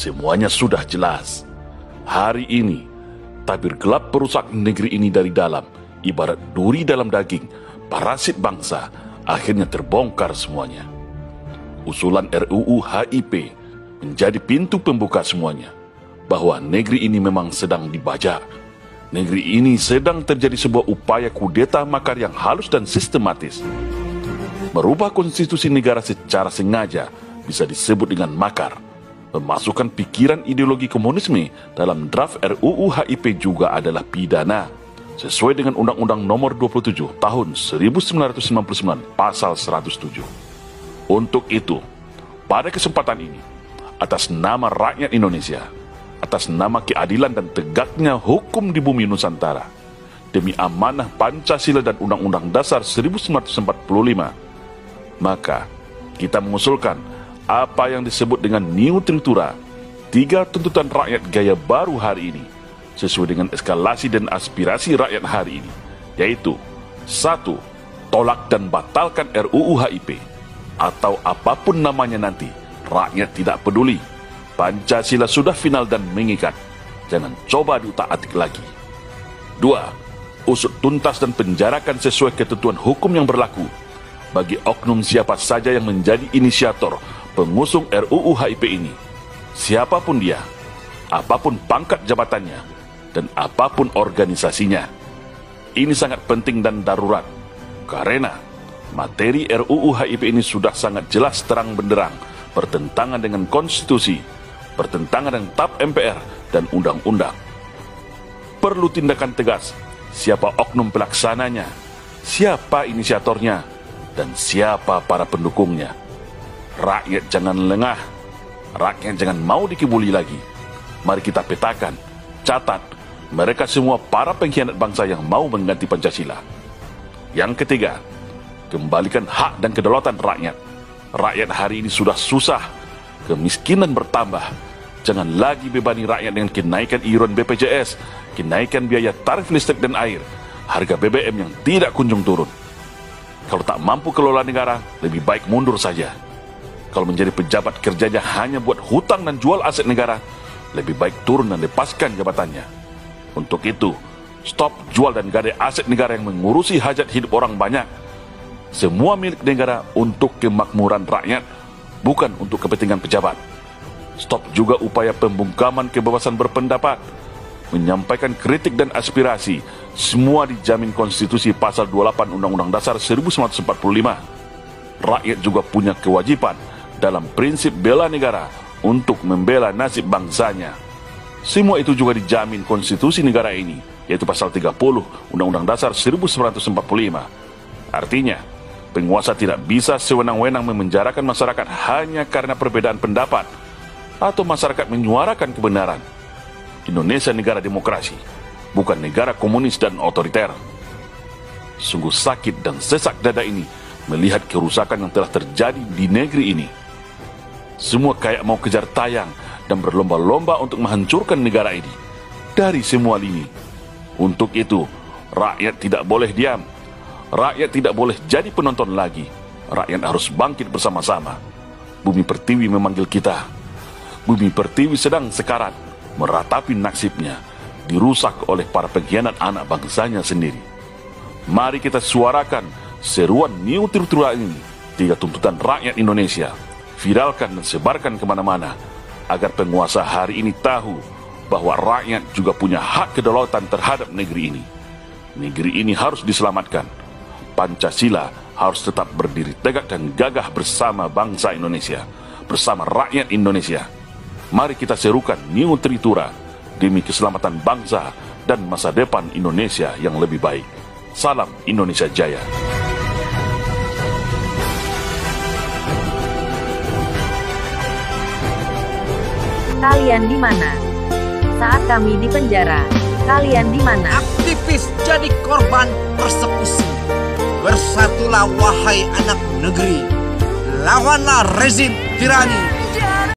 Semuanya sudah jelas. Hari ini, tabir gelap perusak negeri ini dari dalam, ibarat duri dalam daging, parasit bangsa, akhirnya terbongkar semuanya. Usulan RUU HIP menjadi pintu pembuka semuanya, bahwa negeri ini memang sedang dibajak. Negeri ini sedang terjadi sebuah upaya kudeta makar yang halus dan sistematis. Merubah konstitusi negara secara sengaja bisa disebut dengan makar. Memasukkan pikiran ideologi komunisme dalam draft RUU HIP juga adalah pidana, sesuai dengan Undang-Undang Nomor 27 Tahun 1999 Pasal 107. Untuk itu, pada kesempatan ini, atas nama rakyat Indonesia, atas nama keadilan dan tegaknya hukum di bumi Nusantara, demi amanah Pancasila dan Undang-Undang Dasar 1945, maka kita mengusulkan apa yang disebut dengan New Tritura, 3 tuntutan rakyat gaya baru hari ini, sesuai dengan eskalasi dan aspirasi rakyat hari ini, yaitu 1. Tolak dan batalkan RUU HIP, atau apapun namanya nanti, rakyat tidak peduli. Pancasila sudah final dan mengikat, jangan coba diutak-atik lagi. 2. Usut tuntas dan penjarakan sesuai ketentuan hukum yang berlaku bagi oknum siapa saja yang menjadi inisiator pengusung RUU HIP ini, siapapun dia, apapun pangkat jabatannya, dan apapun organisasinya. Ini sangat penting dan darurat, karena materi RUU HIP ini sudah sangat jelas terang benderang bertentangan dengan konstitusi, bertentangan dengan TAP MPR dan undang-undang. Perlu tindakan tegas, siapa oknum pelaksananya, siapa inisiatornya, dan siapa para pendukungnya. Rakyat jangan lengah, rakyat jangan mau dikibuli lagi. Mari kita petakan, catat, mereka semua para pengkhianat bangsa yang mau mengganti Pancasila. Yang ketiga, kembalikan hak dan kedaulatan rakyat. Rakyat hari ini sudah susah, kemiskinan bertambah. Jangan lagi bebani rakyat dengan kenaikan iuran BPJS, kenaikan biaya tarif listrik dan air, harga BBM yang tidak kunjung turun. Kalau tak mampu kelola negara, lebih baik mundur saja. Kalau menjadi pejabat kerjanya hanya buat hutang dan jual aset negara, lebih baik turun dan lepaskan jabatannya. Untuk itu, stop jual dan gadai aset negara yang mengurusi hajat hidup orang banyak. Semua milik negara untuk kemakmuran rakyat, bukan untuk kepentingan pejabat. Stop juga upaya pembungkaman kebebasan berpendapat, menyampaikan kritik dan aspirasi, semua dijamin konstitusi pasal 28 Undang-Undang Dasar 1945. Rakyat juga punya kewajiban dalam prinsip bela negara untuk membela nasib bangsanya. Semua itu juga dijamin konstitusi negara ini, yaitu pasal 30 Undang-Undang Dasar 1945. Artinya, penguasa tidak bisa sewenang-wenang memenjarakan masyarakat hanya karena perbedaan pendapat atau masyarakat menyuarakan kebenaran. Indonesia negara demokrasi, bukan negara komunis dan otoriter. Sungguh sakit dan sesak dada ini melihat kerusakan yang telah terjadi di negeri ini. Semua kayak mau kejar tayang dan berlomba-lomba untuk menghancurkan negara ini dari semua lini. Untuk itu, rakyat tidak boleh diam. Rakyat tidak boleh jadi penonton lagi. Rakyat harus bangkit bersama-sama. Bumi Pertiwi memanggil kita. Bumi Pertiwi sedang sekarat, meratapi nasibnya, dirusak oleh para pengkhianat anak bangsanya sendiri. Mari kita suarakan seruan New Tritura ini, 3 tuntutan rakyat Indonesia. Viralkan dan sebarkan kemana-mana, agar penguasa hari ini tahu bahwa rakyat juga punya hak kedaulatan terhadap negeri ini. Negeri ini harus diselamatkan. Pancasila harus tetap berdiri tegak dan gagah bersama bangsa Indonesia, bersama rakyat Indonesia. Mari kita serukan New Tritura demi keselamatan bangsa dan masa depan Indonesia yang lebih baik. Salam Indonesia Jaya. Kalian di mana? Saat kami di penjara, kalian di mana? Aktivis jadi korban persekusi. Bersatulah wahai anak negeri. Lawanlah rezim tirani.